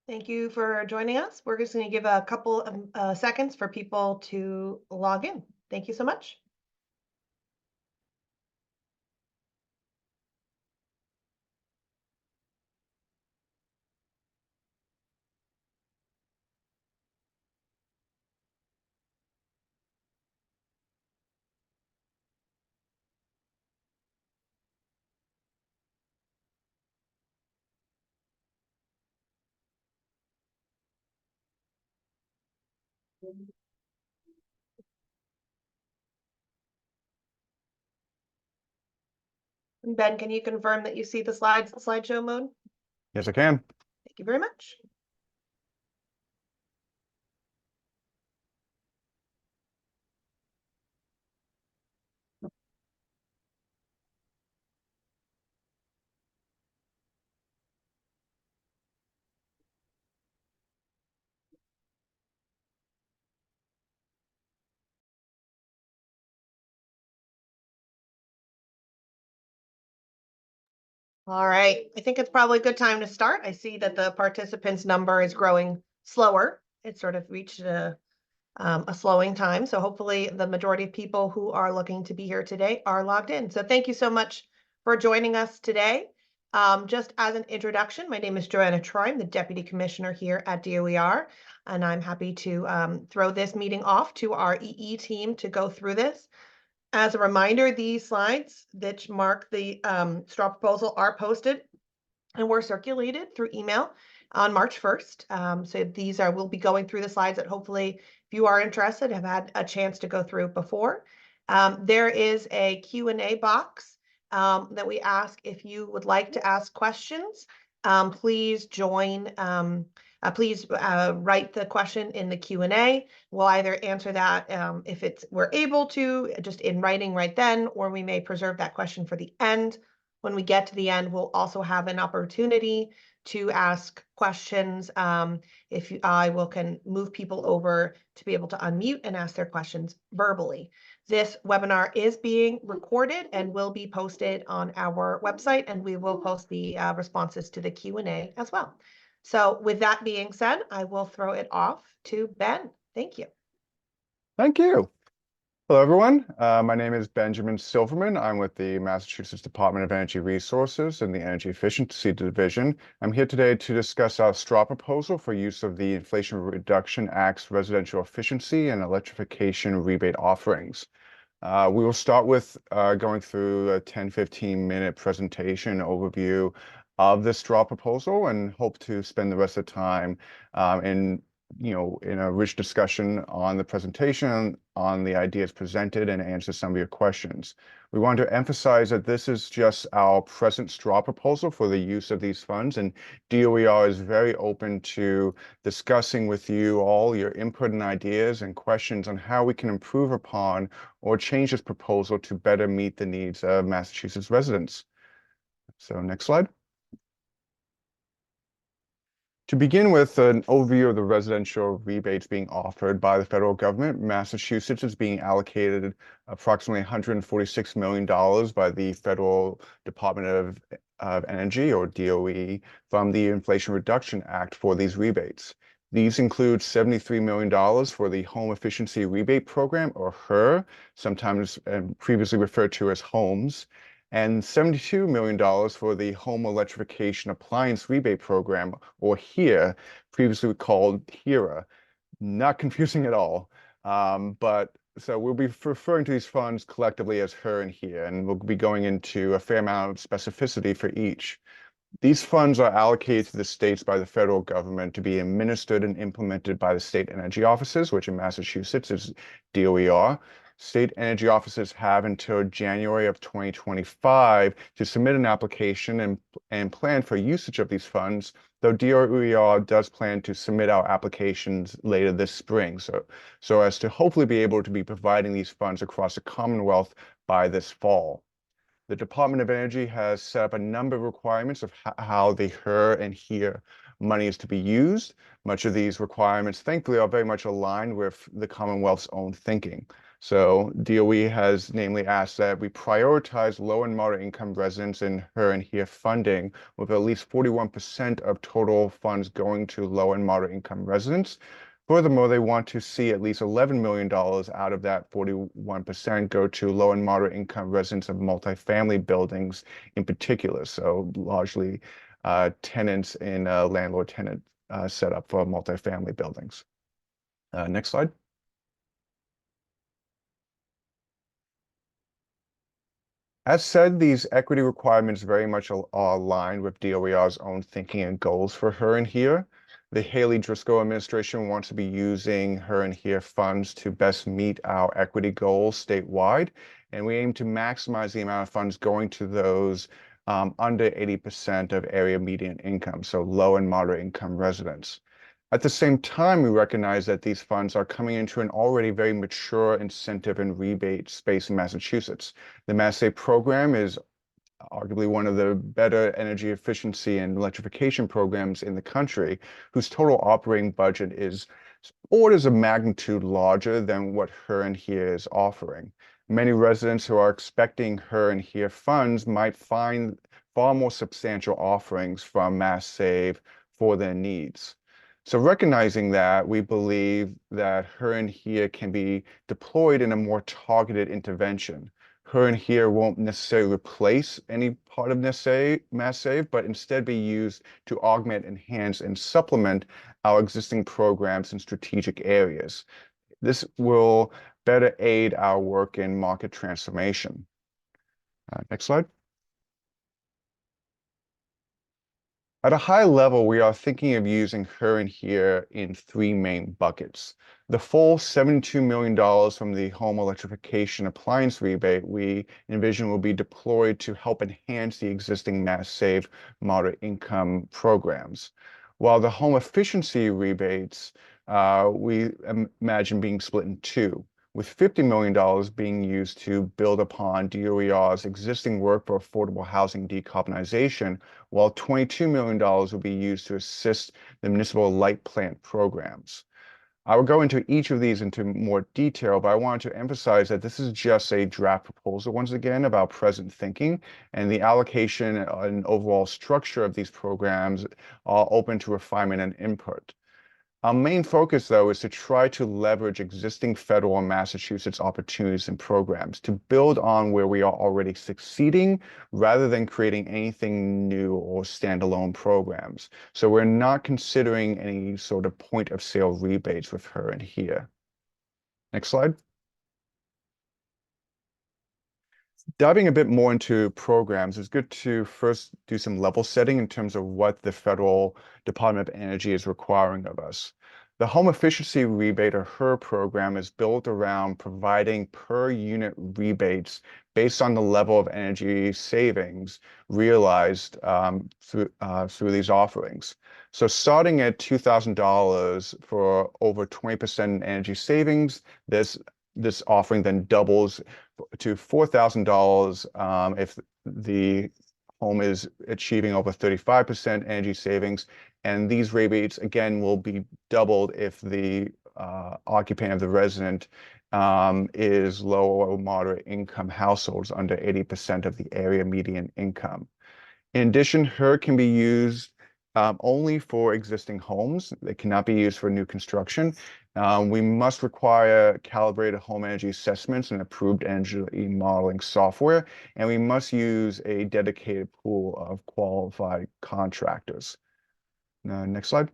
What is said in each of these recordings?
Thank you for joining us. We're just going to give a couple of seconds for people to log in. Thank you so much. Ben, can you confirm that you see the slides in slideshow mode? Yes, I can. Thank you very much. All right, I think it's probably a good time to start. I see that the participants number is growing slower. It sort of reached a slowing time. So hopefully the majority of people who are looking to be here today are logged in. So thank you so much for joining us today. Just as an introduction, my name is Joanna Troy. I'm the Deputy Commissioner here at DOER, and I'm happy to throw this meeting off to our EE team to go through this. As a reminder, these slides that mark the straw proposal are posted and were circulated through email on March 1st. So we'll be going through the slides that hopefully, if you are interested, have had a chance to go through before. There is a Q&A box that we ask if you would like to ask questions. Please write the question in the Q&A. We'll either answer that if we're able to, just in writing right then, or we may preserve that question for the end. When we get to the end, we'll also have an opportunity to ask questions. If I can move people over to be able to unmute and ask their questions verbally. This webinar is being recorded and will be posted on our website, and we will post the responses to the Q&A as well. So with that being said, I will throw it off to Ben. Thank you. Thank you. Hello, everyone. My name is Benjamin Silverman. I'm with the Massachusetts Department of Energy Resources and the Energy Efficiency Division. I'm here today to discuss our straw proposal for use of the Inflation Reduction Act's residential efficiency and electrification rebate offerings. We will start with going through a 10-15-minute presentation overview of the straw proposal and hope to spend the rest of the time in a rich discussion on the presentation, on the ideas presented, and answer some of your questions. We want to emphasize that this is just our present straw proposal for the use of these funds, and DOER is very open to discussing with you all your input and ideas and questions on how we can improve upon or change this proposal to better meet the needs of Massachusetts residents. So next slide. To begin with an overview of the residential rebates being offered by the federal government, Massachusetts is being allocated approximately $146 million by the Federal Department of Energy, or DOE, from the Inflation Reduction Act for these rebates. These include $73 million for the Home Efficiency Rebate Program, or HER, sometimes previously referred to as HOMES, and $72 million for the Home Electrification Appliance Rebate Program, or HERE, previously called HERA. Not confusing at all. So we'll be referring to these funds collectively as HER and HERE, and we'll be going into a fair amount of specificity for each. These funds are allocated to the states by the federal government to be administered and implemented by the state energy offices, which in Massachusetts is DOER. State energy offices have until January of 2025 to submit an application and plan for usage of these funds, though DOER does plan to submit our applications later this spring, so as to hopefully be able to be providing these funds across the Commonwealth by this fall. The Department of Energy has set up a number of requirements of how the HER and HERE money is to be used. Much of these requirements, thankfully, are very much aligned with the Commonwealth's own thinking. So DOE has namely asked that we prioritize low and moderate income residents in her and here funding, with at least 41% of total funds going to low and moderate income residents. Furthermore, they want to see at least $11 million out of that 41% go to low and moderate income residents of multifamily buildings in particular. So largely tenants in landlord-tenant setup for multifamily buildings. Next slide. As said, these equity requirements very much are aligned with DOER's own thinking and goals for her and here. The Haley Driscoll administration wants to be using her and here funds to best meet our equity goals statewide, and we aim to maximize the amount of funds going to those under 80% of area median income, so low and moderate income residents. At the same time, we recognize that these funds are coming into an already very mature incentive and rebate space in Massachusetts. The Mass Save program is arguably one of the better energy efficiency and electrification programs in the country, whose total operating budget is orders of magnitude larger than what her and here is offering. Many residents who are expecting her and here funds might find far more substantial offerings from Mass Save for their needs. So recognizing that, we believe that her and here can be deployed in a more targeted intervention. Her and here won't necessarily replace any part of Mass Save, but instead be used to augment, enhance, and supplement our existing programs in strategic areas. This will better aid our work in market transformation. Next slide. At a high level, we are thinking of using her and here in three main buckets. The full $72 million from the home electrification appliance rebate we envision will be deployed to help enhance the existing Mass Save moderate income programs. While the home efficiency rebates, we imagine being split in two, with $50 million being used to build upon DOER's existing work for affordable housing decarbonization, while $22 million will be used to assist the municipal light plant programs. I will go into each of these into more detail, but I want to emphasize that this is just a draft proposal, once again, about present thinking, and the allocation and overall structure of these programs are open to refinement and input. Our main focus, though, is to try to leverage existing federal and Massachusetts opportunities and programs to build on where we are already succeeding rather than creating anything new or standalone programs. So we're not considering any sort of point of sale rebates with her and here. Next slide. Diving a bit more into programs, it's good to first do some level setting in terms of what the Federal Department of Energy is requiring of us. The Home Efficiency Rebate, or HER program, is built around providing per unit rebates based on the level of energy savings realized through these offerings. So starting at $2,000 for over 20% energy savings, this offering then doubles to $4,000 if the home is achieving over 35% energy savings. And these rebates, again, will be doubled if the occupant of the resident is low or moderate income households under 80% of the area median income. In addition, HER can be used only for existing homes. It cannot be used for new construction. We must require calibrated home energy assessments and approved energy modeling software, and we must use a dedicated pool of qualified contractors. Next slide.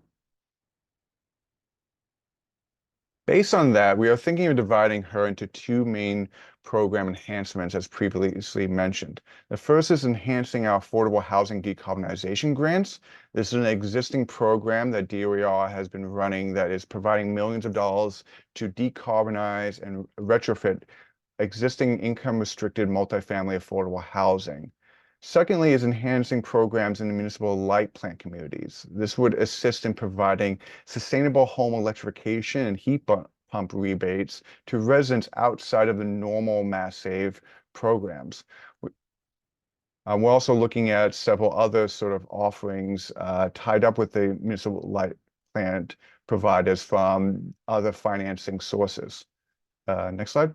Based on that, we are thinking of dividing her into two main program enhancements, as previously mentioned. The first is enhancing our affordable housing decarbonization grants. This is an existing program that DOER has been running that is providing millions of dollars to decarbonize and retrofit existing income-restricted multifamily affordable housing. Secondly is enhancing programs in the municipal light plant communities. This would assist in providing sustainable home electrification and heat pump rebates to residents outside of the normal Mass Save programs. We're also looking at several other sort of offerings tied up with the municipal light plant providers from other financing sources. Next slide.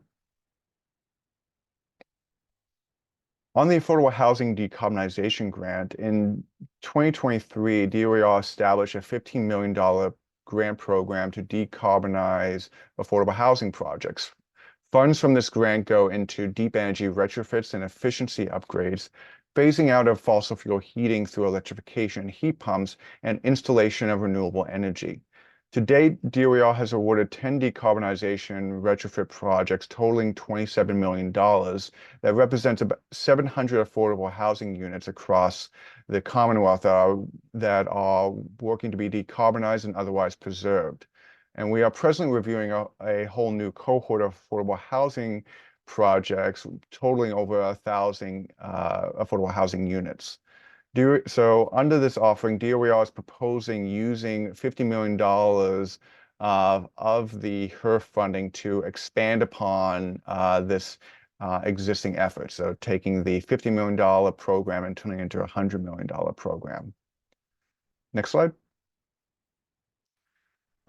On the Affordable Housing Decarbonization Grant, in 2023, DOER established a $15 million grant program to decarbonize affordable housing projects. Funds from this grant go into deep energy retrofits and efficiency upgrades, phasing out of fossil fuel heating through electrification, heat pumps, and installation of renewable energy. To date, DOER has awarded 10 decarbonization retrofit projects totaling $27 million that represents about 700 affordable housing units across the Commonwealth that are working to be decarbonized and otherwise preserved. And we are presently reviewing a whole new cohort of affordable housing projects totaling over 1,000 affordable housing units. So under this offering, DOER is proposing using $50 million of the HERF funding to expand upon this existing effort. So taking the $50 million program and turning it into a $100 million program. Next slide.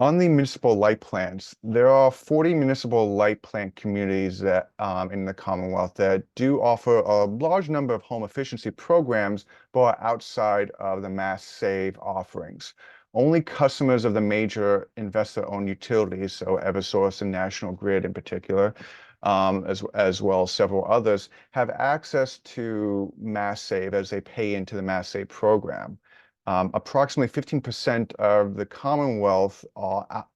On the municipal light plants, there are 40 municipal light plant communities that in the Commonwealth that do offer a large number of home efficiency programs, but are outside of the Mass Save offerings. Only customers of the major investor-owned utilities, so Eversource and National Grid in particular, as well as several others, have access to Mass Save as they pay into the Mass Save program. Approximately 15% of the Commonwealth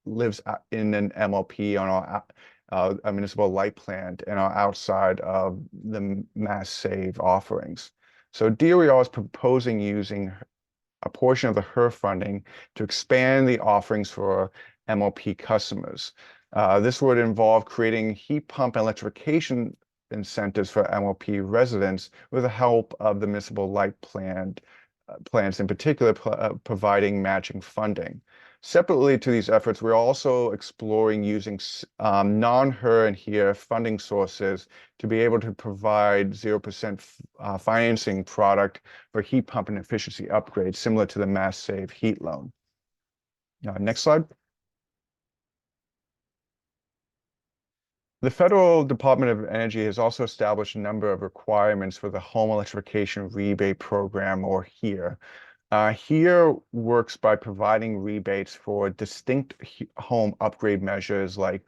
lives in an MLP on a municipal light plant and are outside of the Mass Save offerings. So DOER is proposing using a portion of the HERF funding to expand the offerings for MLP customers. This would involve creating heat pump and electrification incentives for MLP residents with the help of the municipal light plans in particular, providing matching funding. Separately to these efforts, we're also exploring using non-HER and HERE funding sources to be able to provide 0% financing product for heat pump and efficiency upgrades, similar to the Mass Save heat loan. Next slide. The Federal Department of Energy has also established a number of requirements for the Home Electrification Rebate Program, or HERE. HERE works by providing rebates for distinct home upgrade measures like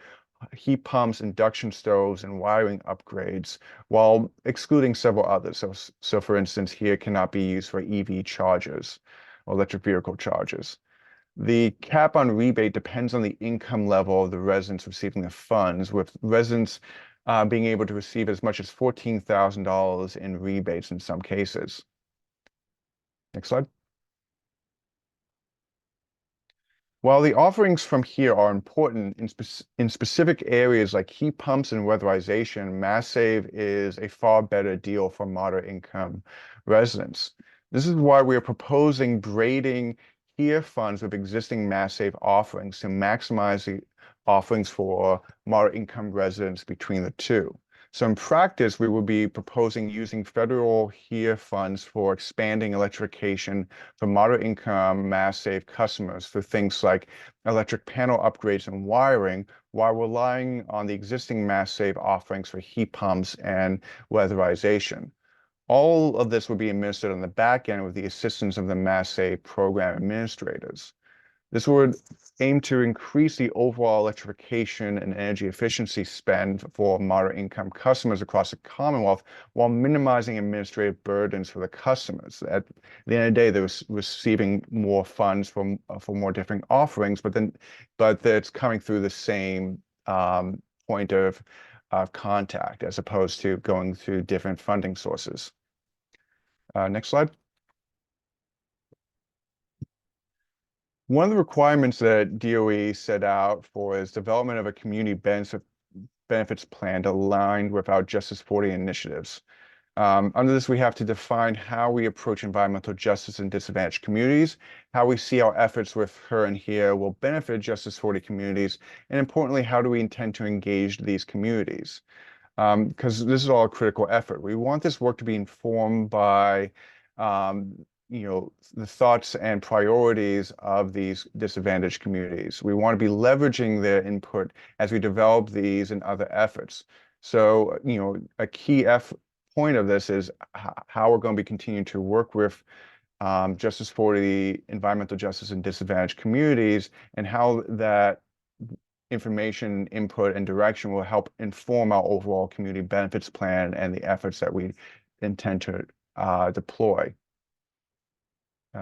heat pumps, induction stoves, and wiring upgrades, while excluding several others. So for instance, HERE cannot be used for EV chargers or electric vehicle chargers. The cap on rebate depends on the income level of the residents receiving the funds, with residents being able to receive as much as $14,000 in rebates in some cases. Next slide. While the offerings from HERE are important in specific areas like heat pumps and weatherization, Mass Save is a far better deal for moderate income residents. This is why we are proposing braiding HERE funds with existing Mass Save offerings to maximize the offerings for moderate income residents between the two. So in practice, we will be proposing using federal HERE funds for expanding electrification for moderate income Mass Save customers for things like electric panel upgrades and wiring, while relying on the existing Mass Save offerings for heat pumps and weatherization. All of this will be administered on the back end with the assistance of the Mass Save program administrators. This would aim to increase the overall electrification and energy efficiency spend for moderate income customers across the Commonwealth while minimizing administrative burdens for the customers. At the end of the day, they're receiving more funds for more different offerings, but it's coming through the same point of contact as opposed to going through different funding sources. Next slide. One of the requirements that DOE set out for is development of a community benefits plan aligned with our Justice 40 initiatives. Under this, we have to define how we approach environmental justice in disadvantaged communities, how we see our efforts with HER and HERE will benefit Justice 40 communities, and importantly, how do we intend to engage these communities? Because this is all a critical effort. We want this work to be informed by the thoughts and priorities of these disadvantaged communities. We want to be leveraging their input as we develop these and other efforts. So, a key point of this is how we're going to be continuing to work with justice for the environmental justice and disadvantaged communities, and how that information, input, and direction will help inform our overall community benefits plan and the efforts that we intend to deploy.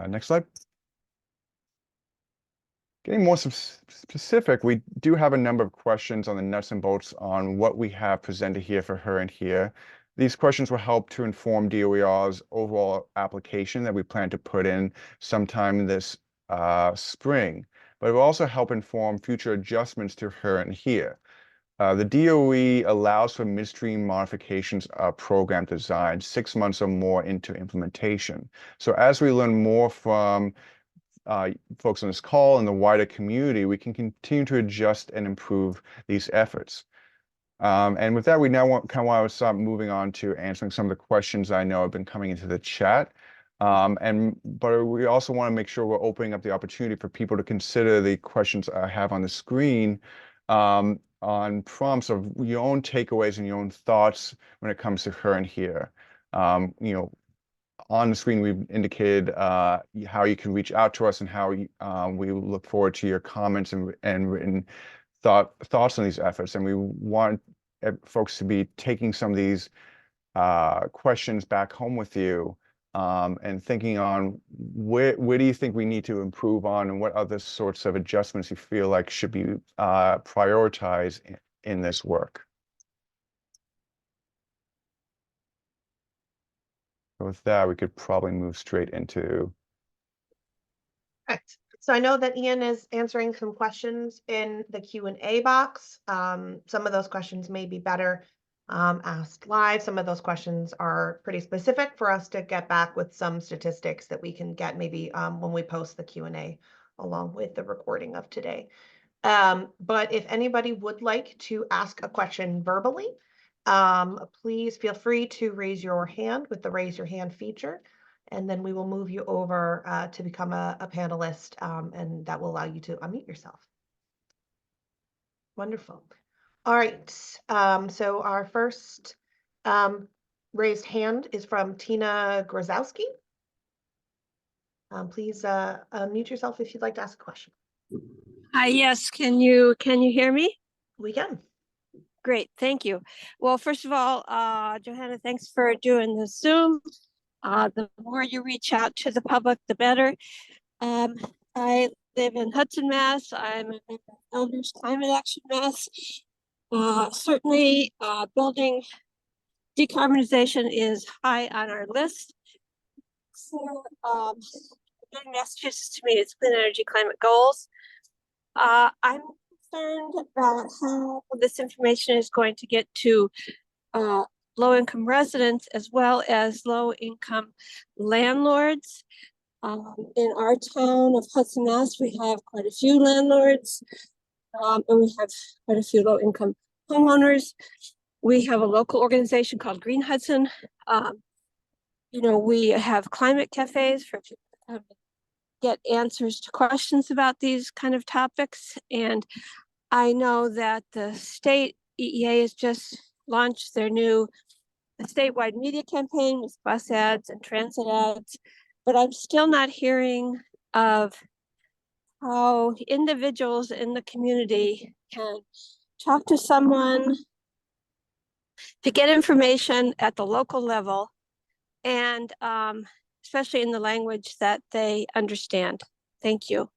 Next slide. Getting more specific, we do have a number of questions on the nuts and bolts on what we have presented here for her and here. These questions will help to inform DOER's overall application that we plan to put in sometime this spring, but it will also help inform future adjustments to her and here. The DOE allows for midstream modifications of program design 6 months or more into implementation. So as we learn more from folks on this call and the wider community, we can continue to adjust and improve these efforts. And with that, we now want to start moving on to answering some of the questions I know have been coming into the chat. But we also want to make sure we're opening up the opportunity for people to consider the questions I have on the screen on prompts of your own takeaways and your own thoughts when it comes to her and here. On the screen, we've indicated how you can reach out to us and how we look forward to your comments and written thoughts on these efforts. And we want folks to be taking some of these questions back home with you and thinking on where do you think we need to improve on, and what other sorts of adjustments you feel like should be prioritized in this work. With that, we could probably move straight into. Correct. So I know that Ian is answering some questions in the Q&A box. Some of those questions may be better asked live. Some of those questions are pretty specific for us to get back with some statistics that we can get maybe when we post the Q&A along with the recording of today. But if anybody would like to ask a question verbally, please feel free to raise your hand with the raise your hand feature, and then we will move you over to become a panelist, and that will allow you to unmute yourself. Wonderful. All right, so our first raised hand is from Tina Grozowski. Please unmute yourself if you'd like to ask a question. Hi, yes, can you hear me? We can. Great, thank you. Well, first of all, Johanna, thanks for doing the Zoom. The more you reach out to the public, the better. I live in Hudson, Mass. I'm a member of Elders Climate Action Mass. Certainly, building decarbonization is high on our list. So, building Massachusetts, to me, is clean energy climate goals. I'm concerned about how this information is going to get to low-income residents as well as low-income landlords. In our town of Hudson, Mass, we have quite a few landlords, and we have quite a few low-income homeowners. We have a local organization called Green Hudson. We have climate cafes for people to come and get answers to questions about these kind of topics. And I know that the state EEA has just launched their new statewide media campaign with bus ads and transit ads, but I'm still not hearing of how individuals in the community can talk to someone to get information at the local level, and especially in the language that they understand. Thank you.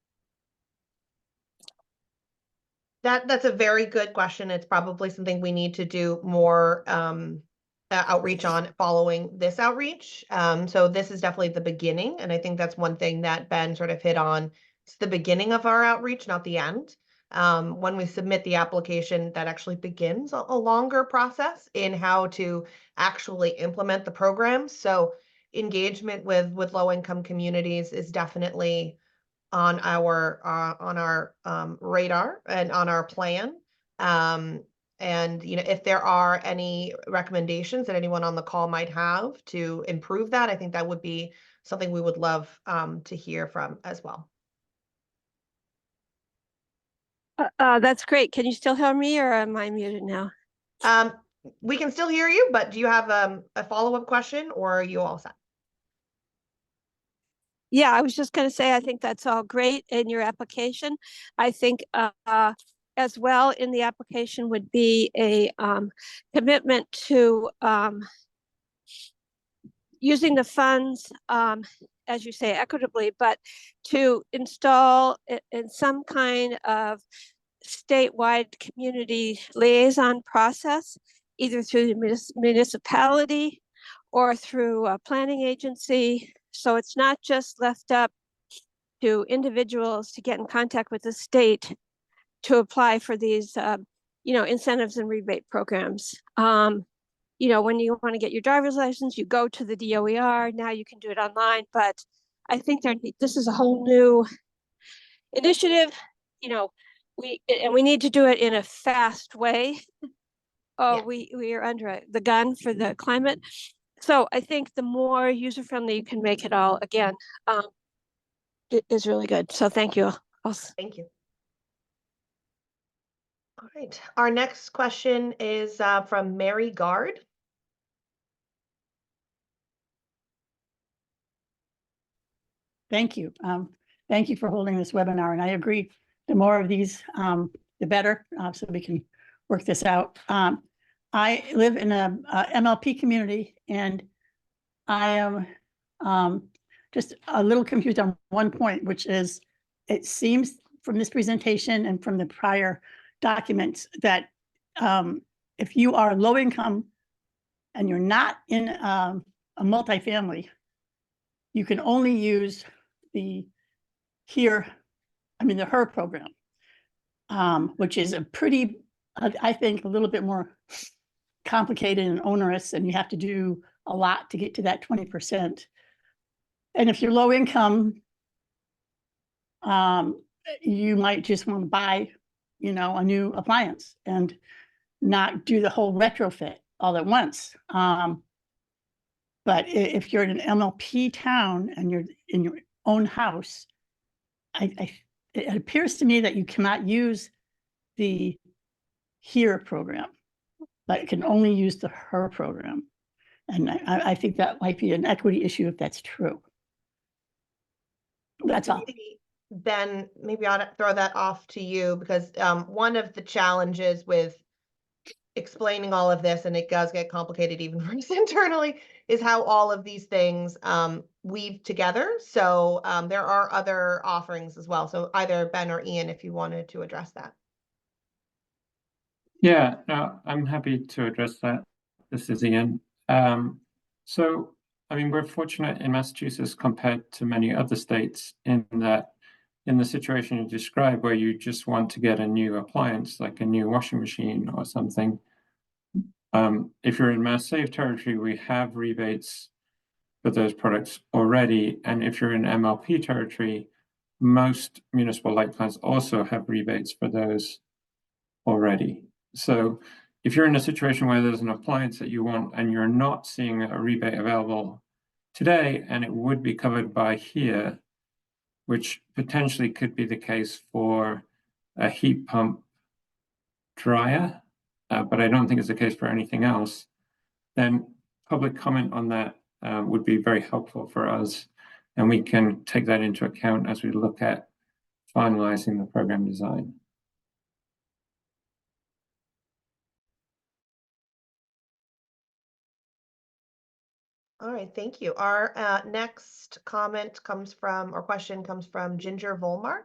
That's a very good question. It's probably something we need to do more outreach on following this outreach. So this is definitely the beginning. And I think that's one thing that Ben sort of hit on. It's the beginning of our outreach, not the end. When we submit the application, that actually begins a longer process in how to actually implement the program. So engagement with low-income communities is definitely on our radar and on our plan. And if there are any recommendations that anyone on the call might have to improve that, I think that would be something we would love to hear from as well. That's great. Can you still hear me, or am I muted now? we can still hear you, but do you have a follow-up question or are you all set? Yeah, I was just going to say, I think that's all great in your application. I think as well in the application would be a commitment to using the funds, as you say, equitably, but to install in some kind of statewide community liaison process, either through the municipality or through a planning agency. So it's not just left up to individuals to get in contact with the state to apply for these, incentives and rebate programs. When you want to get your driver's license, you go to the DOER. Now you can do it online, but I think this is a whole new initiative. We need to do it in a fast way. Yeah. We are under the gun for the climate. So I think the more user-friendly you can make it all, again, it is really good. So thank you. Thank you. All right. Our next question is from Mary Gard. Thank you. Thank you for holding this webinar. And I agree, the more of these, the better, so we can work this out. I live in a MLP community, and I am just a little confused on one point, which is, it seems from this presentation and from the prior documents that if you are low income and you're not in a multifamily, you can only use the HER program, which is a pretty, I think, a little bit more complicated and onerous, and you have to do a lot to get to that 20%. And if you're low income, you might just want to buy, a new appliance and not do the whole retrofit all at once. But if you're in an MLP town and you're in your own house, it appears to me that you cannot use the HER program, but it can only use the HER program. And I think that might be an equity issue if that's true. That's all. Ben, maybe I'll throw that off to you, because one of the challenges with explaining all of this, and it does get complicated even for us internally, is how all of these things weave together. So there are other offerings as well. So either Ben or Ian, if you wanted to address that. Yeah, no, I'm happy to address that. This is Ian. So, we're fortunate in Massachusetts compared to many other states in that, in the situation you described, where you just want to get a new appliance, like a new washing machine or something, if you're in Mass Save territory, we have rebates for those products already. And if you're in MLP territory, most municipal light plants also have rebates for those already. So if you're in a situation where there's an appliance that you want and you're not seeing a rebate available today, and it would be covered by HER, which potentially could be the case for a heat pump dryer, but I don't think it's the case for anything else, then public comment on that would be very helpful for us. And we can take that into account as we look at finalizing the program design. All right, thank you. Our next comment comes from, or question comes from Ginger Volmar.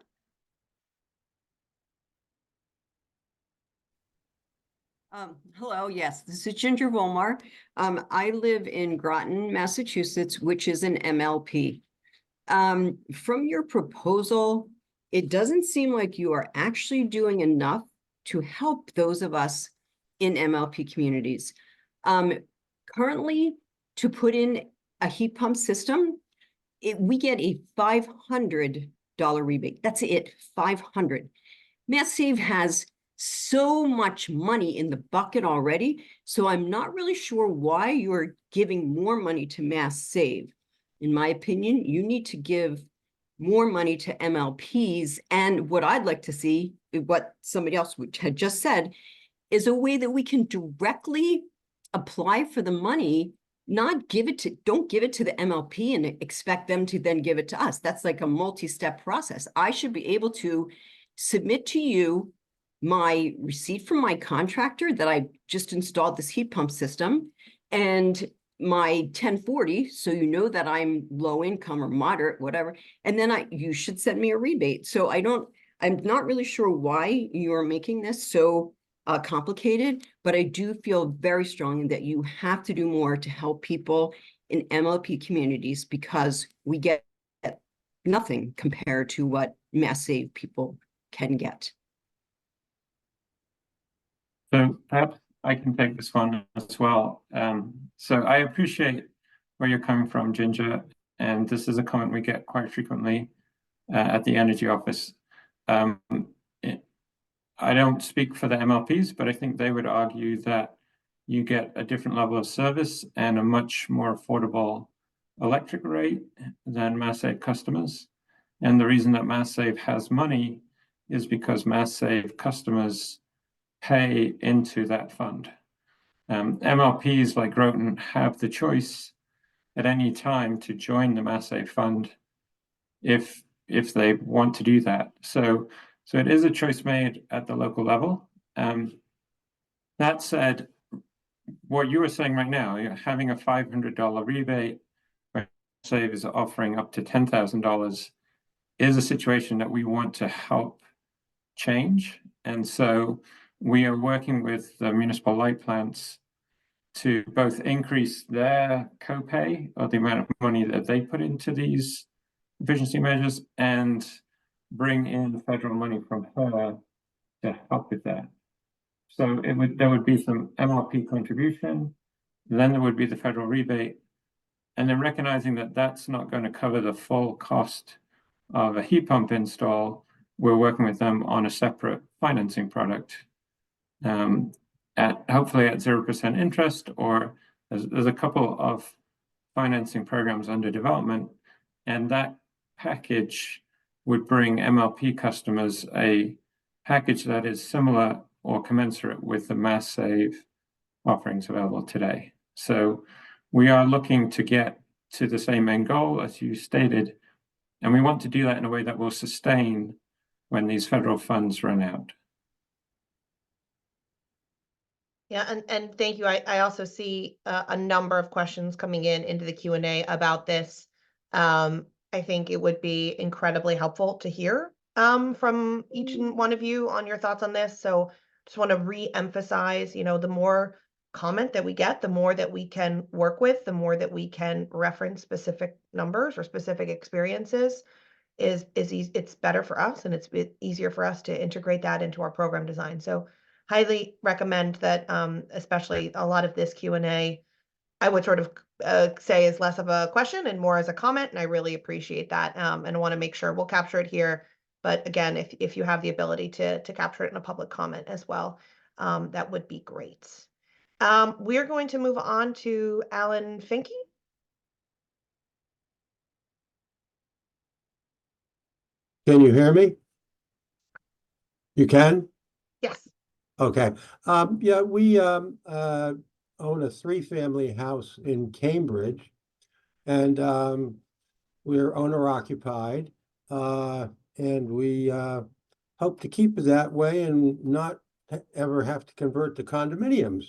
Hello, yes, this is Ginger Volmar. I live in Groton, Massachusetts, which is an MLP. From your proposal, it doesn't seem like you are actually doing enough to help those of us in MLP communities. Currently, to put in a heat pump system, we get a $500 rebate. That's it, $500. Mass Save has so much money in the bucket already, so I'm not really sure why you're giving more money to Mass Save. In my opinion, you need to give more money to MLPs, and what I'd like to see, what somebody else had just said, is a way that we can directly apply for the money, don't give it to the MLP and expect them to then give it to us. That's like a multi-step process. I should be able to submit to you my receipt from my contractor that I just installed this heat pump system and my 1040, so you know that I'm low income or moderate, whatever. And then you should send me a rebate. So I'm not really sure why you're making this so complicated, but I do feel very strongly that you have to do more to help people in MLP communities, because we get nothing compared to what Mass Save people can get. So perhaps I can take this one as well. So I appreciate where you're coming from, Ginger, and this is a comment we get quite frequently at the Energy Office. I don't speak for the MLPs, but I think they would argue that you get a different level of service and a much more affordable electric rate than MassSave customers. And the reason that MassSave has money is because MassSave customers pay into that fund. MLPs like Groton have the choice at any time to join the MassSave fund if they want to do that. So it is a choice made at the local level. That said, what you were saying right now, you're having a $500 rebate, where MassSave is offering up to $10,000, is a situation that we want to help change. And so we are working with the municipal light plants to both increase their copay, or the amount of money that they put into these efficiency measures, and bring in federal money from her to help with that. So there would be some MLP contribution, then there would be the federal rebate, and then recognizing that that's not going to cover the full cost of a heat pump install, we're working with them on a separate financing product, hopefully at 0% interest, or there's a couple of financing programs under development, and that package would bring MLP customers a package that is similar or commensurate with the MassSave offerings available today. So we are looking to get to the same end goal as you stated, and we want to do that in a way that will sustain when these federal funds run out. Yeah, and thank you. I also see a number of questions coming into the Q&A about this. I think it would be incredibly helpful to hear from each one of you on your thoughts on this. So just want to re-emphasize, the more comment that we get, the more that we can work with, the more that we can reference specific numbers or specific experiences it's better for us, and it's easier for us to integrate that into our program design. So highly recommend that, especially a lot of this Q&A, I would sort of say is less of a question and more as a comment, and I really appreciate that, and I want to make sure we'll capture it here. But again, if you have the ability to capture it in a public comment as well, that would be great. We're going to move on to Alan Finke. Can you hear me? You can? Yes. Okay. Yeah, we own a 3-family house in Cambridge, and we're owner occupied, and we hope to keep it that way and not ever have to convert to condominiums,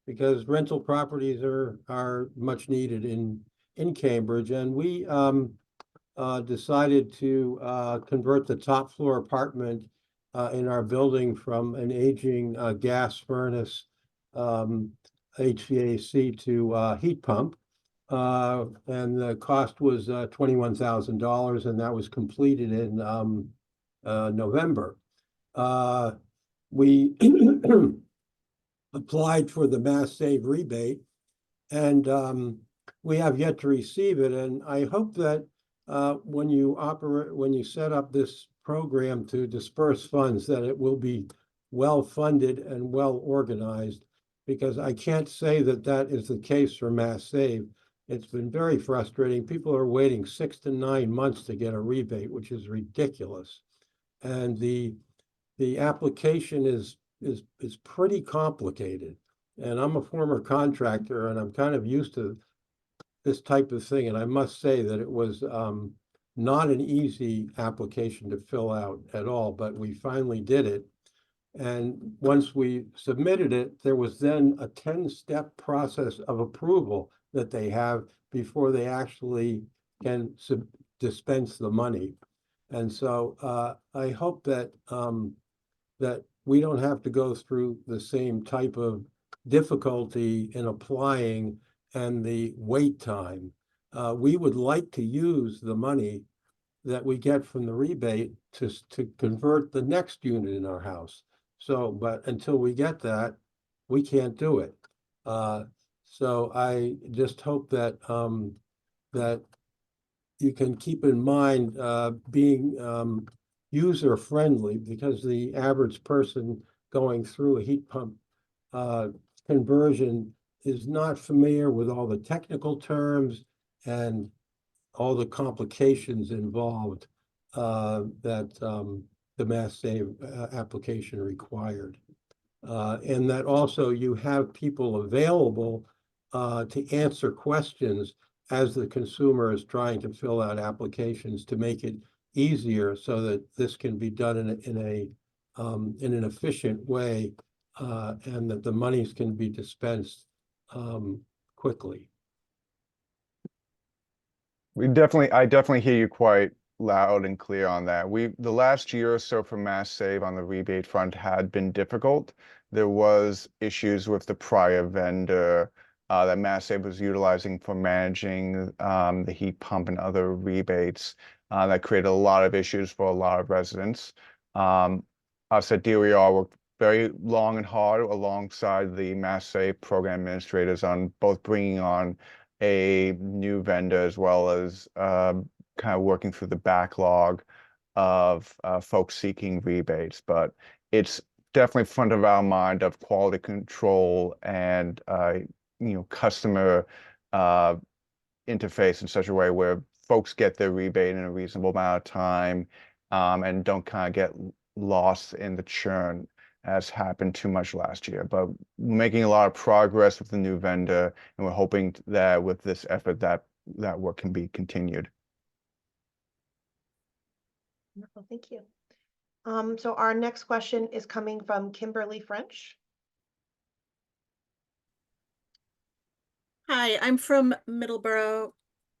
because rental properties are much needed in Cambridge. And we decided to convert the top floor apartment in our building from an aging gas furnace HVAC to heat pump. And the cost was $21,000, and that was completed in November. We applied for the MassSave rebate, and we have yet to receive it. And I hope that when you set up this program to disperse funds, that it will be well funded and well organized, because I can't say that that is the case for MassSave. It's been very frustrating. People are waiting 6 to 9 months to get a rebate, which is ridiculous. And the application is pretty complicated. And I'm a former contractor and I'm kind of used to this type of thing. And I must say that it was not an easy application to fill out at all, but we finally did it. And once we submitted it, there was then a 10-step process of approval that they have before they actually can dispense the money. And so I hope that that we don't have to go through the same type of difficulty in applying and the wait time. We would like to use the money that we get from the rebate to convert the next unit in our house. So, but until we get that, we can't do it. So I just hope that that you can keep in mind being user friendly, because the average person going through a heat pump conversion is not familiar with all the technical terms and all the complications involved that the Mass Save application required. And that also you have people available to answer questions as the consumer is trying to fill out applications to make it easier so that this can be done in an efficient way and that the monies can be dispensed quickly. I definitely hear you quite loud and clear on that. The last year or so for Mass Save on the rebate front had been difficult. There was issues with the prior vendor that Mass Save was utilizing for managing the heat pump and other rebates that created a lot of issues for a lot of residents. Us at DOER worked very long and hard alongside the Mass Save program administrators on both bringing on a new vendor as well as kind of working through the backlog of folks seeking rebates. But it's definitely front of our mind of quality control and customer interface in such a way where folks get their rebate in a reasonable amount of time and don't kind of get lost in the churn as happened too much last year. But we're making a lot of progress with the new vendor, and we're hoping that with this effort that work can be continued. Wonderful, thank you. So our next question is coming from Kimberly French. Hi, I'm from Middleborough,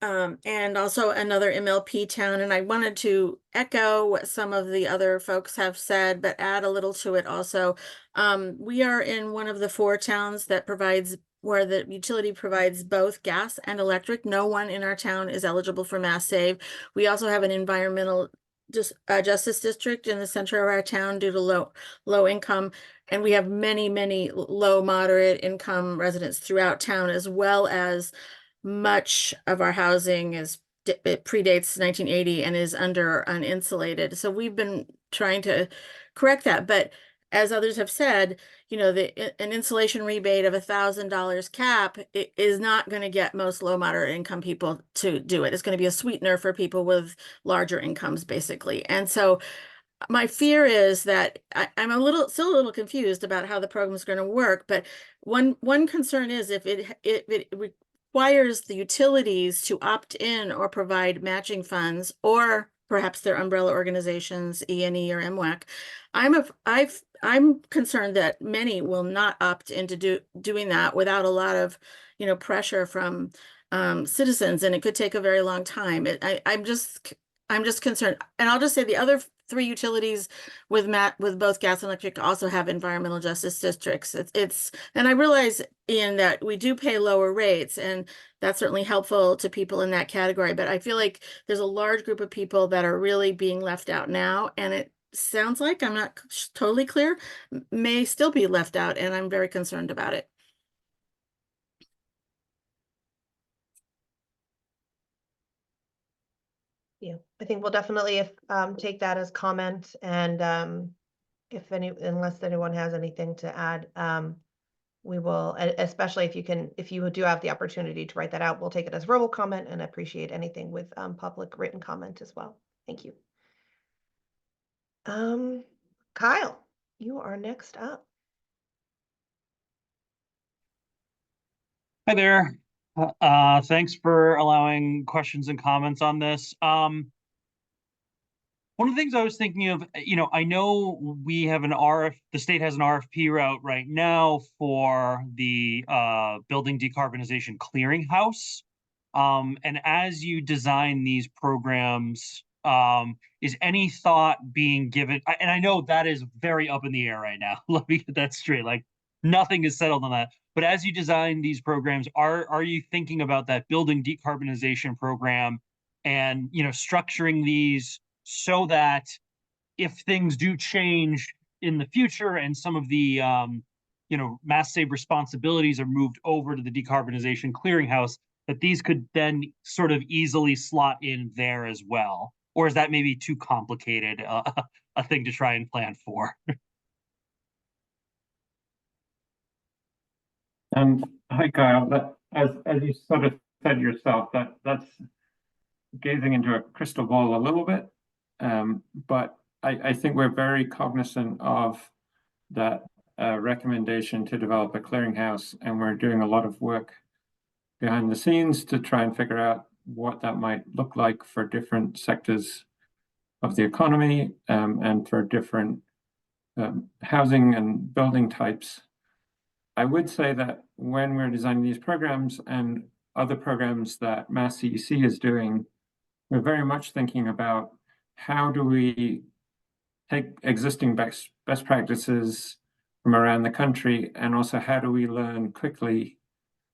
and also another MLP town, and I wanted to echo what some of the other folks have said, but add a little to it also. We are in one of the 4 towns that where the utility provides both gas and electric. No one in our town is eligible for Mass Save. We also have an environmental justice district in the center of our town due to low income. And we have many low, moderate income residents throughout town, as well as much of our housing it predates 1980 and is under uninsulated. So we've been trying to correct that. But as others have said, an insulation rebate of $1,000 cap is not going to get most low, moderate income people to do it. It's going to be a sweetener for people with larger incomes, basically. And so my fear is that I'm still a little confused about how the program is going to work. But one concern is if it requires the utilities to opt in or provide matching funds, or perhaps their umbrella organizations, E&E or MWAC. I'm concerned that many will not opt into doing that without a lot of pressure from citizens, and it could take a very long time. I'm just concerned. And I'll just say the other 3 utilities with both gas and electric also have environmental justice districts. And I realize, Ian, that we do pay lower rates, and that's certainly helpful to people in that category. But I feel like there's a large group of people that are really being left out now, and it sounds like, I'm not totally clear, may still be left out, and I'm very concerned about it. Yeah, I think we'll definitely take that as comment, and unless anyone has anything to add, we will, especially if you do have the opportunity to write that out, we'll take it as verbal comment and appreciate anything with public written comment as well. Thank you. Kyle, you are next up. Hi there. Thanks for allowing questions and comments on this. One of the things I was thinking of, I know we have the state has an RFP route right now for the building decarbonization clearinghouse. And as you design these programs, is any thought being given? And I know that is very up in the air right now. Let me get that straight. Like nothing is settled on that. But as you design these programs, are you thinking about that building decarbonization program and structuring these so that if things do change in the future and some of the mass save responsibilities are moved over to the decarbonization clearinghouse, that these could then sort of easily slot in there as well? Or is that maybe too complicated a thing to try and plan for? Hi, Kyle. As you sort of said yourself, that's gazing into a crystal ball a little bit. But I think we're very cognizant of that recommendation to develop a clearinghouse, and we're doing a lot of work behind the scenes to try and figure out what that might look like for different sectors of the economy, and for different housing and building types. I would say that when we're designing these programs and other programs that Mass CEC is doing, we're very much thinking about how do we take existing best practices from around the country, and also how do we learn quickly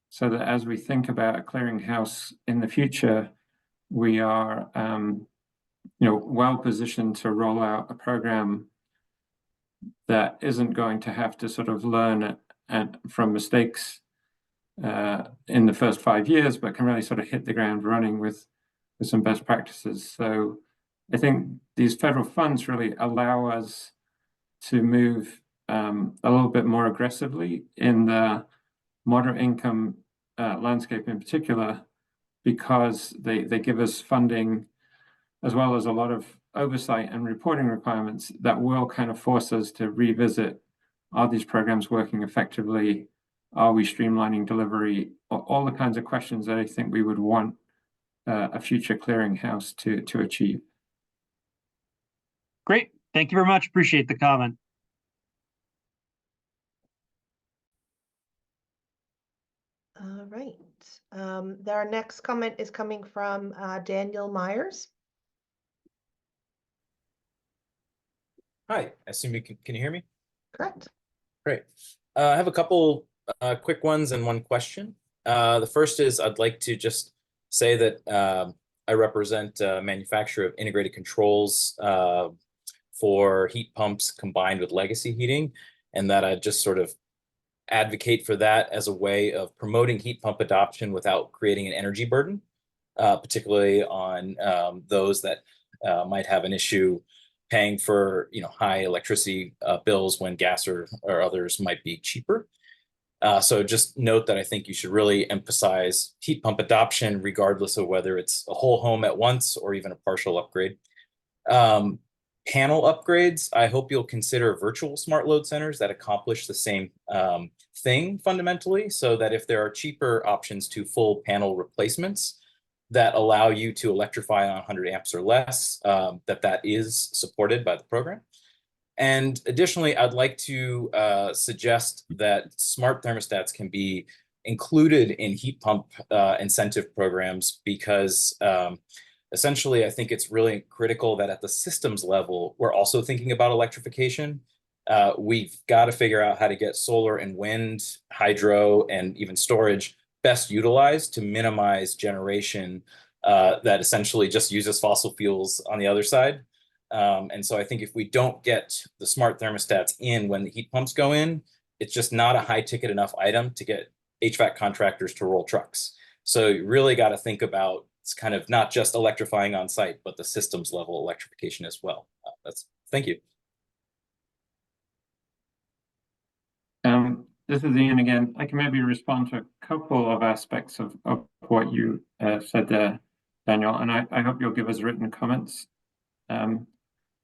so that as we think about a clearinghouse in the future, we are well positioned to roll out a program that isn't going to have to sort of learn from mistakes in the first 5 years, but can really sort of hit the ground running with some best practices. So I think these federal funds really allow us to move a little bit more aggressively in the moderate income landscape in particular, because they give us funding as well as a lot of oversight and reporting requirements that will kind of force us to revisit, are these programs working effectively? Are we streamlining delivery? All the kinds of questions that I think we would want a future clearinghouse to achieve. Great. Thank you very much. Appreciate the comment. All right. Our next comment is coming from Daniel Myers. Hi, I assume you can you hear me? Correct. Great. I have a couple quick ones and one question. The first is I'd like to just say that I represent a manufacturer of integrated controls for heat pumps combined with legacy heating, and that I just sort of advocate for that as a way of promoting heat pump adoption without creating an energy burden, particularly on those that might have an issue paying for high electricity bills when gas or others might be cheaper. So just note that I think you should really emphasize heat pump adoption regardless of whether it's a whole home at once or even a partial upgrade. Panel upgrades, I hope you'll consider virtual smart load centers that accomplish the same thing fundamentally, so that if there are cheaper options to full panel replacements that allow you to electrify on 100 amps or less, that is supported by the program. And additionally, I'd like to suggest that smart thermostats can be included in heat pump incentive programs, because essentially, I think it's really critical that at the systems level, we're also thinking about electrification. We've got to figure out how to get solar and wind, hydro, and even storage best utilized to minimize generation that essentially just uses fossil fuels on the other side. And so I think if we don't get the smart thermostats in when the heat pumps go in, it's just not a high ticket enough item to get HVAC contractors to roll trucks. So you really got to think about it's kind of not just electrifying on site, but the systems level electrification as well. Thank you. This is Ian again. I can maybe respond to a couple of aspects of what you said there, Daniel, and I hope you'll give us written comments.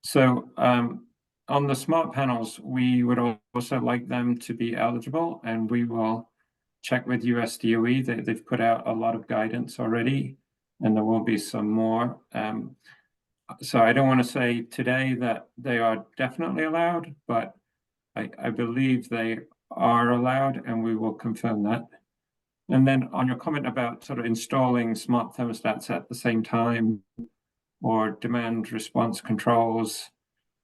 So on the smart panels, we would also like them to be eligible, and we will check with US DOE. They've put out a lot of guidance already, and there will be some more. So I don't want to say today that they are definitely allowed, but I believe they are allowed, and we will confirm that. And then on your comment about sort of installing smart thermostats at the same time or demand response controls,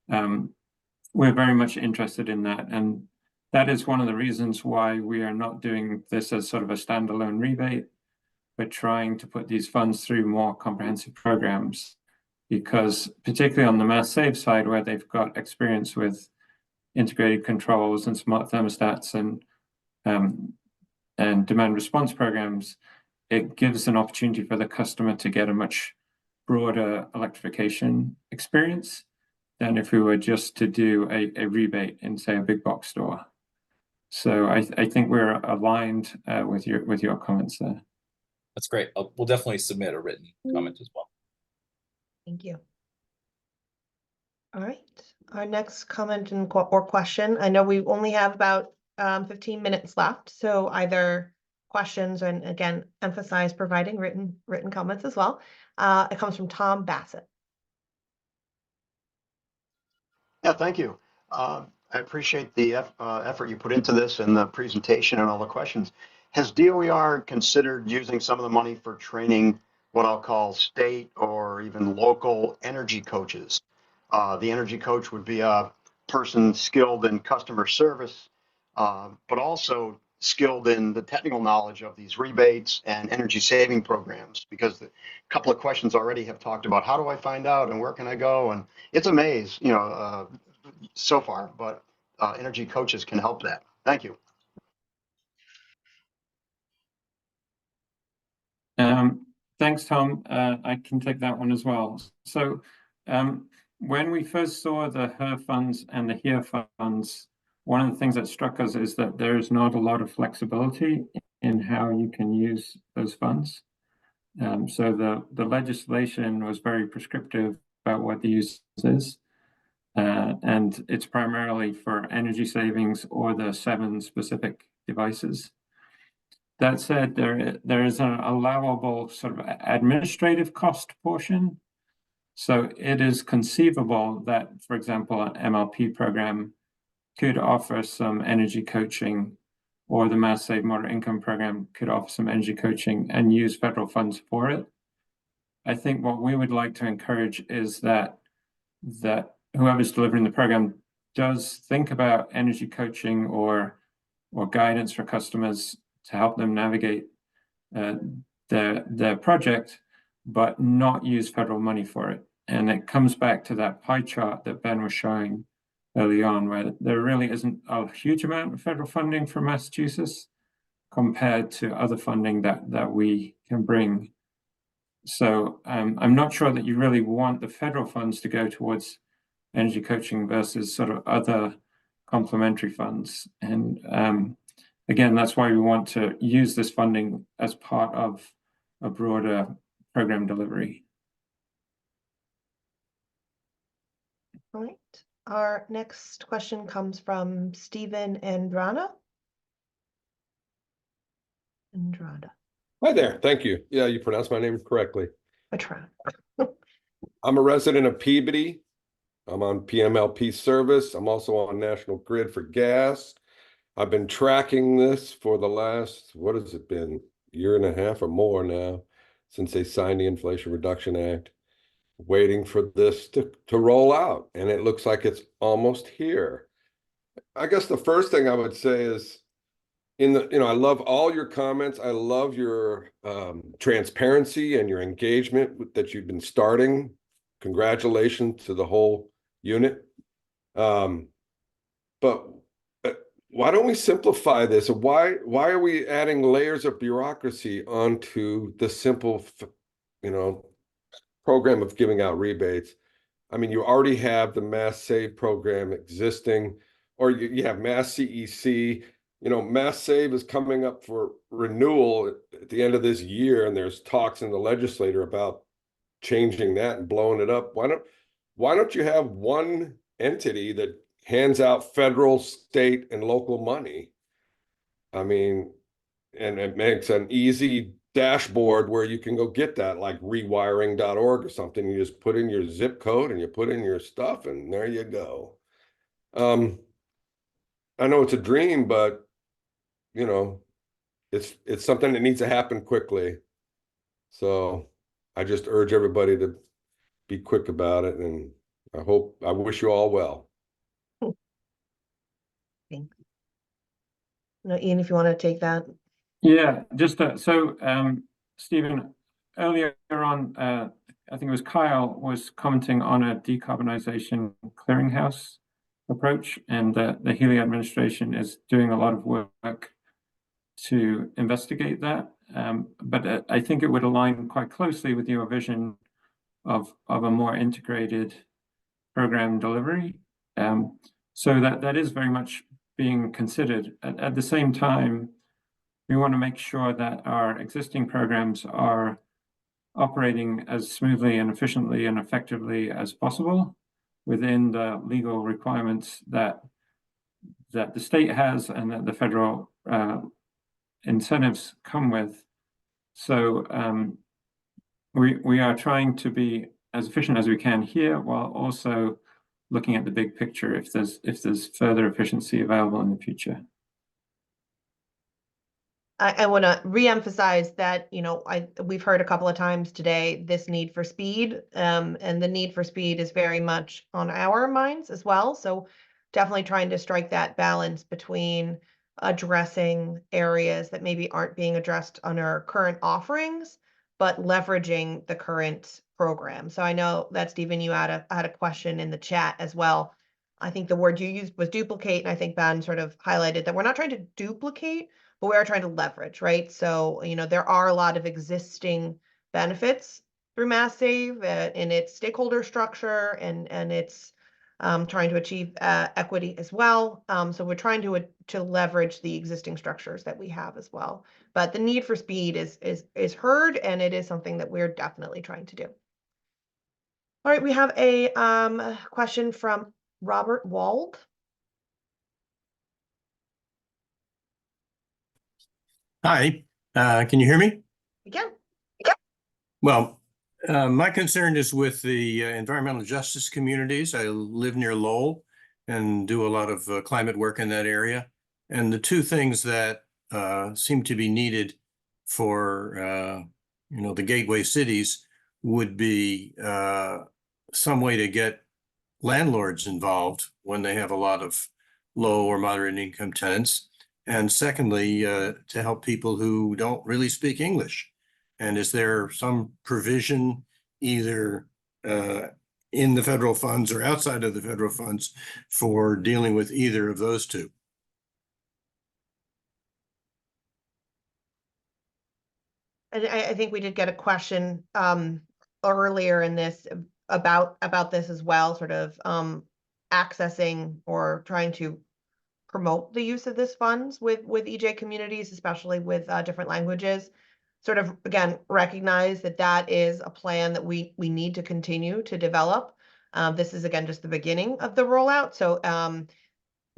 we're very much interested in that. And that is one of the reasons why we are not doing this as sort of a standalone rebate. We're trying to put these funds through more comprehensive programs, because particularly on the Mass Save side, where they've got experience with integrated controls and smart thermostats and demand response programs, it gives an opportunity for the customer to get a much broader electrification experience than if we were just to do a rebate in, say, a big box store. So I think we're aligned with your comments there. That's great. We'll definitely submit a written comment as well. Thank you. All right, our next comment or question. I know we only have about 15 minutes left, so either questions, and again, emphasize providing written comments as well. It comes from Tom Bassett. Yeah, thank you. I appreciate the effort you put into this and the presentation and all the questions. Has DOER considered using some of the money for training what I'll call state or even local energy coaches? The energy coach would be a person skilled in customer service, but also skilled in the technical knowledge of these rebates and energy saving programs, because a couple of questions already have talked about how do I find out and where can I go? And it's a maze, so far, but energy coaches can help that. Thank you. Thanks, Tom. I can take that one as well. So when we first saw the HER funds and the HERE funds, one of the things that struck us is that there is not a lot of flexibility in how you can use those funds. So the legislation was very prescriptive about what the use is. And it's primarily for energy savings or the 7 specific devices. That said, there is an allowable sort of administrative cost portion. So it is conceivable that, for example, an MLP program could offer some energy coaching, or the Mass Save Moderate Income program could offer some energy coaching and use federal funds for it. I think what we would like to encourage is that whoever's delivering the program does think about energy coaching or guidance for customers to help them navigate their project, but not use federal money for it. And it comes back to that pie chart that Ben was showing early on, where there really isn't a huge amount of federal funding for Massachusetts compared to other funding that we can bring. So I'm not sure that you really want the federal funds to go towards energy coaching versus sort of other complementary funds. And again, that's why we want to use this funding as part of a broader program delivery. All right, our next question comes from Stephen Andrada. Hi there, thank you. Yeah, you pronounced my name correctly. I try. I'm a resident of Peabody. I'm on PMLP service. I'm also on National Grid for gas. I've been tracking this for the last, what has it been, year and a half or more now, since they signed the Inflation Reduction Act, waiting for this to roll out. And it looks like it's almost here. I guess the first thing I would say is, I love all your comments. I love your transparency and your engagement that you've been starting. Congratulations to the whole unit. But why don't we simplify this? Why are we adding layers of bureaucracy onto the simple, program of giving out rebates? I mean, you already have the Mass Save program existing, or you have Mass CEC. Mass Save is coming up for renewal at the end of this year, and there's talks in the legislature about changing that and blowing it up. Why don't you have one entity that hands out federal, state, and local money? I mean, And it makes an easy dashboard where you can go get that, like rewiring.org or something. You just put in your zip code and you put in your stuff, and there you go. I know it's a dream, but you know, it's something that needs to happen quickly. So I just urge everybody to be quick about it, and I wish you all well. Thanks. No, Ian, if you want to take that. Yeah, just Stephen, earlier on, I think it was Kyle was commenting on a decarbonization clearinghouse approach, and the Healy administration is doing a lot of work to investigate that. But I think it would align quite closely with your vision of a more integrated program delivery. So that is very much being considered. At the same time, we want to make sure that our existing programs are operating as smoothly and efficiently and effectively as possible within the legal requirements that the state has and that the federal incentives come with. So we are trying to be as efficient as we can here, while also looking at the big picture if there's further efficiency available in the future. I want to reemphasize that, you know, we've heard a couple of times today this need for speed, and the need for speed is very much on our minds as well. So definitely trying to strike that balance between addressing areas that maybe aren't being addressed on our current offerings, but leveraging the current program. So I know that, Stephen, you had a question in the chat as well. I think the word you used was duplicate, and I think Ben sort of highlighted that we're not trying to duplicate, but we are trying to leverage, right? So, you know, there are a lot of existing benefits through Mass Save in its stakeholder structure and its trying to achieve equity as well. So we're trying to leverage the existing structures that we have as well. But the need for speed is heard, and it is something that we're definitely trying to do. All right, we have a question from Robert Wald. Hi, can you hear me? Again. Well, my concern is with the environmental justice communities. I live near Lowell and do a lot of climate work in that area. And the two things that seem to be needed for, you know, the gateway cities would be some way to get landlords involved when they have a lot of low or moderate income tenants. And secondly, to help people who don't really speak English. And is there some provision either in the federal funds or outside of the federal funds for dealing with either of those two? And I think we did get a question earlier in this about this as well, sort of accessing or trying to promote the use of this funds with EJ communities, especially with different languages. Sort of, again, recognize that is a plan that we need to continue to develop. This is, again, just the beginning of the rollout. So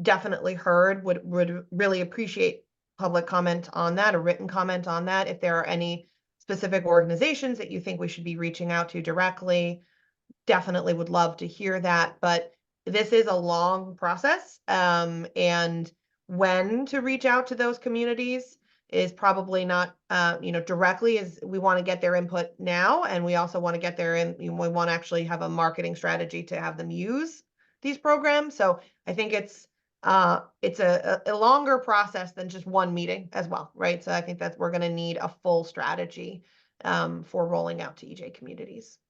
definitely heard, would really appreciate public comment on that, a written comment on that. If there are any specific organizations that you think we should be reaching out to directly, definitely would love to hear that. But this is a long process, and when to reach out to those communities is probably not, you know, directly, as we want to get their input now, and we also want to get their in. We want to actually have a marketing strategy to have them use these programs. So I think it's a longer process than just one meeting as well, right? So I think that we're going to need a full strategy for rolling out to EJ communities.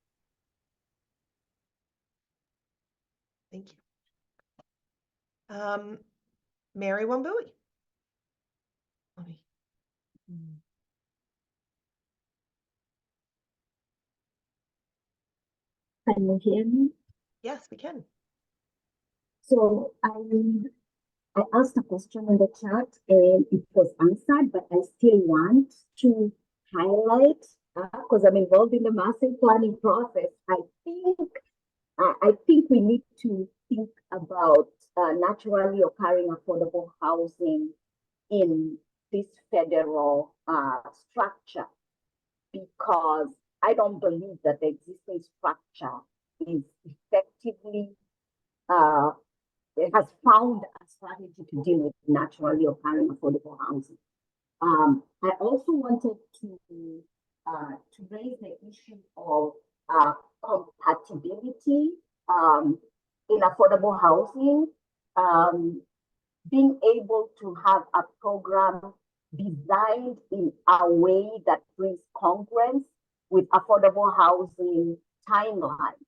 Thank you. Mary Wambui. Can you hear me? Yes, we can. So I asked a question in the chat and it was answered, but I still want to highlight because I'm involved in the master planning process. I think we need to think about naturally occurring affordable housing in this federal structure, because I don't believe that the existing structure is effectively it has found a strategy to deal with naturally occurring affordable housing. I also wanted to raise the issue of compatibility in affordable housing, being able to have a program designed in a way that brings congruence with affordable housing timelines.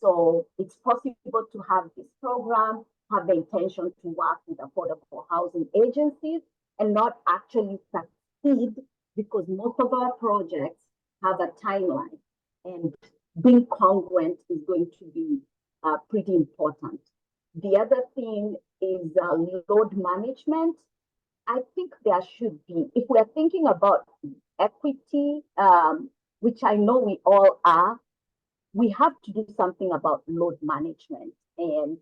So it's possible to have this program, have the intention to work with affordable housing agencies and not actually succeed, because most of our projects have a timeline, and being congruent is going to be pretty important. The other thing is load management. I think there should be, if we're thinking about equity, which I know we all are, we have to do something about load management. And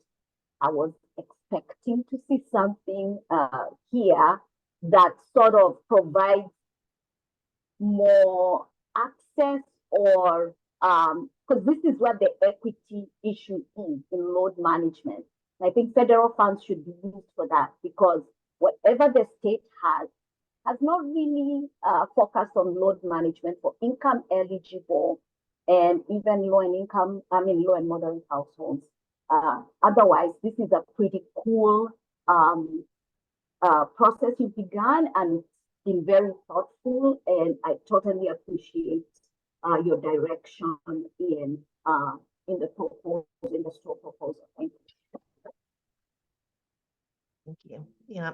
I was expecting to see something here that sort of provides more access, or because this is what the equity issue is in load management. I think federal funds should be used for that, because whatever the state has not really focused on load management for income eligible and even low and moderate households. Otherwise, this is a pretty cool process you've begun, and it's been very thoughtful, and I totally appreciate your direction in the proposal, in the STORE proposal. Thank you. Thank you. Yeah,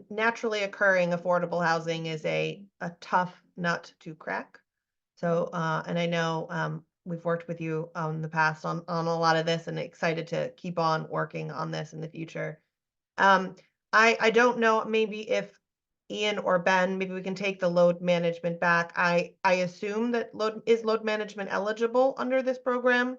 naturally occurring affordable housing is a tough nut to crack. So, and I know we've worked with you in the past on a lot of this, and excited to keep on working on this in the future. I don't know, maybe if Ian or Ben, maybe we can take the load management back. I assume that load management eligible under this program?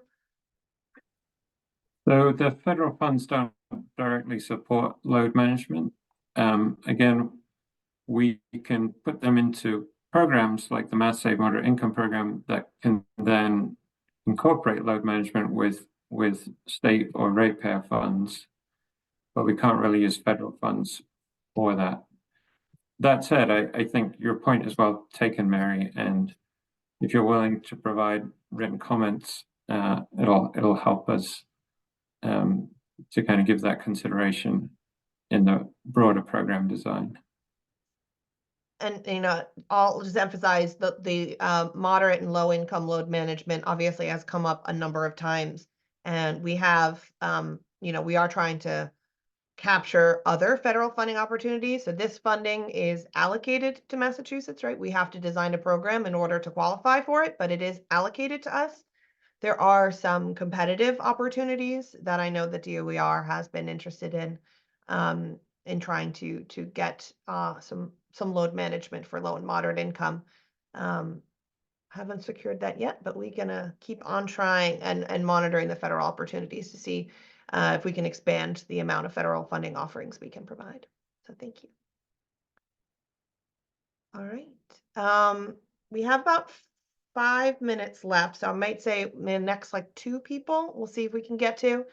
So the federal funds don't directly support load management. Again, we can put them into programs like the Mass Save Moderate Income Program that can then incorporate load management with state or ratepayer funds, but we can't really use federal funds for that. That said, I think your point is well taken, Mary, and if you're willing to provide written comments, it'll help us to kind of give that consideration in the broader program design. And I'll just emphasize that the moderate and low income load management obviously has come up a number of times, and we have we are trying to capture other federal funding opportunities. So this funding is allocated to Massachusetts, right? We have to design a program in order to qualify for it, but it is allocated to us. There are some competitive opportunities that I know that DOER has been interested in trying to get some load management for low and moderate income. Haven't secured that yet, but we're gonna keep on trying and monitoring the federal opportunities to see if we can expand the amount of federal funding offerings we can provide. So thank you. All right. We have about 5 minutes left, so I might say the next like 2 people. We'll see if we can get to.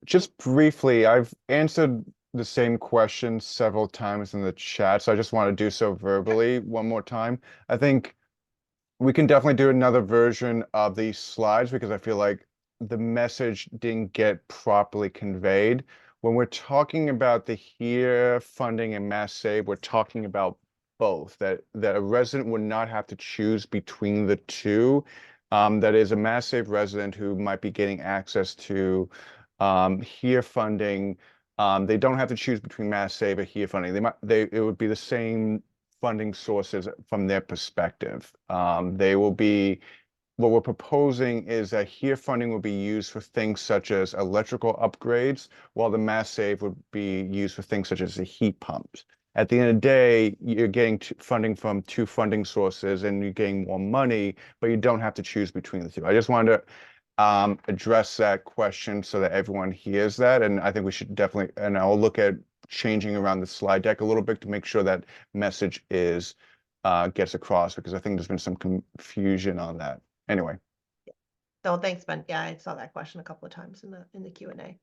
Just briefly, I've answered the same question several times in the chat, so I just want to do so verbally one more time. I think we can definitely do another version of these slides, because I feel like the message didn't get properly conveyed. When we're talking about the HERE funding and Mass Save, we're talking about both, that a resident would not have to choose between the two. That is, a Mass Save resident who might be getting access to HERE funding, they don't have to choose between Mass Save or HERE funding. It would be the same funding sources from their perspective. They will be, what we're proposing is that HERE funding will be used for things such as electrical upgrades, while the Mass Save would be used for things such as the heat pumps. At the end of the day, you're getting funding from 2 funding sources, and you're getting more money, but you don't have to choose between the 2. I just wanted to address that question so that everyone hears that, and I think we should definitely, and I'll look at changing around the slide deck a little bit to make sure that message is gets across, because I think there's been some confusion on that. Anyway. No, thanks, Ben. Yeah, I saw that question a couple of times in the Q&A.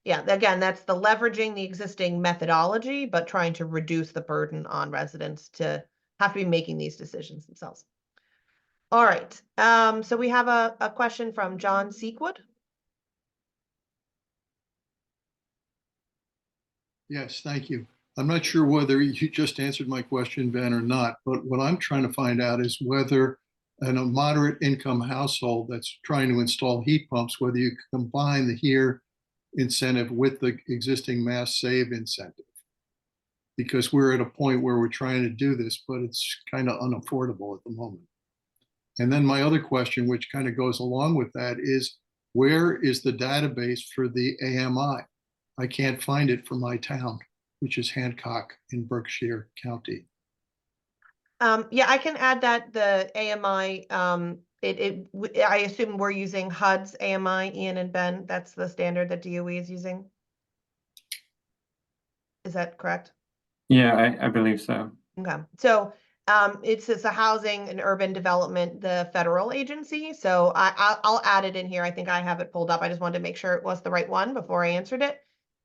Yeah, again, that's the leveraging the existing methodology, but trying to reduce the burden on residents to have to be making these decisions themselves. All right, so we have a question from John Seekwood. Yes, thank you. I'm not sure whether you just answered my question, Ben, or not, but what I'm trying to find out is whether in a moderate income household that's trying to install heat pumps, whether you can combine the HERE incentive with the existing mass save incentive. Because we're at a point where we're trying to do this, but it's kind of unaffordable at the moment. And then my other question, which kind of goes along with that, is where is the database for the AMI? I can't find it for my town, which is Hancock in Berkshire County. Yeah, I can add that the AMI, I assume we're using HUD's AMI, Ian and Ben. That's the standard that DOE is using. Is that correct? Yeah, I believe so. Okay, so it's a housing and urban development, the federal agency. So I'll add it in here. I think I have it pulled up. I just wanted to make sure it was the right one before I answered it.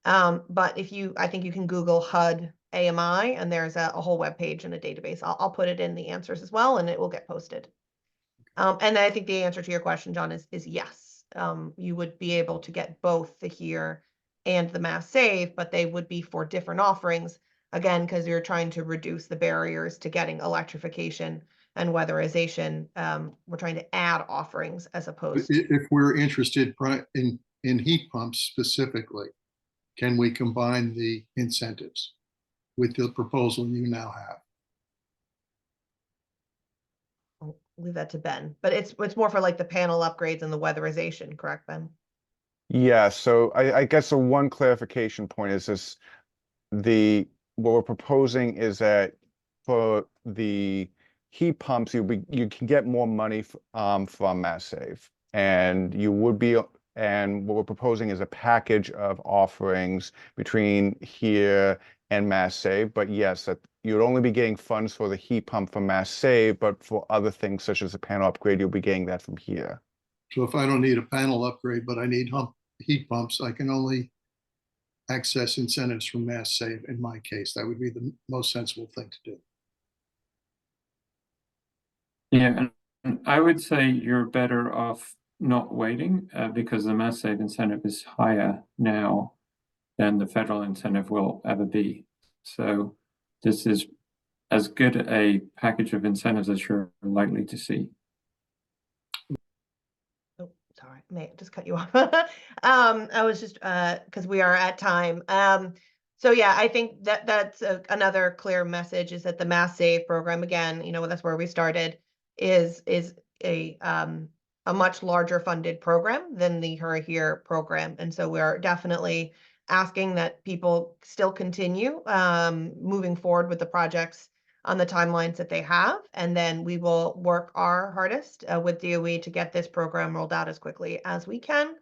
But I think you can Google HUD AMI, and there's a whole web page and a database. I'll put it in the answers as well, and it will get posted. And I think the answer to your question, John, is yes. You would be able to get both the HERE and the mass save, but they would be for different offerings. Again, because you're trying to reduce the barriers to getting electrification and weatherization. We're trying to add offerings as opposed to. If we're interested in heat pumps specifically, can we combine the incentives with the proposal you now have? I'll leave that to Ben, but it's more for like the panel upgrades and the weatherization, correct, Ben? Yeah, so I guess the one clarification point is this, what we're proposing is that for the heat pumps, you can get more money from mass save, and what we're proposing is a package of offerings between HERE and mass save. But yes, that you'd only be getting funds for the heat pump from mass save, but for other things such as a panel upgrade, you'll be getting that from HERE. So if I don't need a panel upgrade, but I need heat pumps, I can only access incentives from mass save in my case. That would be the most sensible thing to do. Yeah, and I would say you're better off not waiting because the mass save incentive is higher now than the federal incentive will ever be. So this is as good a package of incentives as you're likely to see. Oh, sorry, may I just cut you off? I was just because we are at time. So yeah, I think that's another clear message is that the mass save program, again, that's where we started, is a much larger funded program than the HERE program. And so we are definitely asking that people still continue moving forward with the projects on the timelines that they have. And then we will work our hardest with DOE to get this program rolled out as quickly as we can.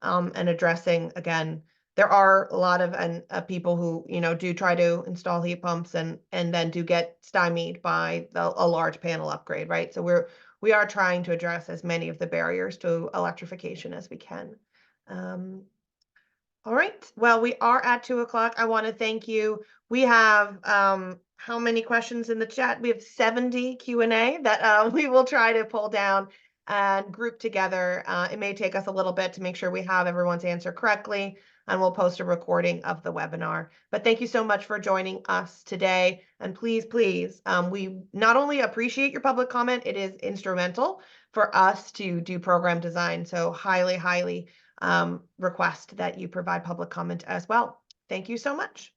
And addressing, again, there are a lot of people who, do try to install heat pumps and then do get stymied by a large panel upgrade, right? So we are trying to address as many of the barriers to electrification as we can. All right, well, we are at 2 o'clock. I want to thank you. We have how many questions in the chat? We have 70 Q&A that we will try to pull down and group together. It may take us a little bit to make sure we have everyone's answer correctly, and we'll post a recording of the webinar. But thank you so much for joining us today. And please, we not only appreciate your public comment, it is instrumental for us to do program design. So highly request that you provide public comment as well. Thank you so much.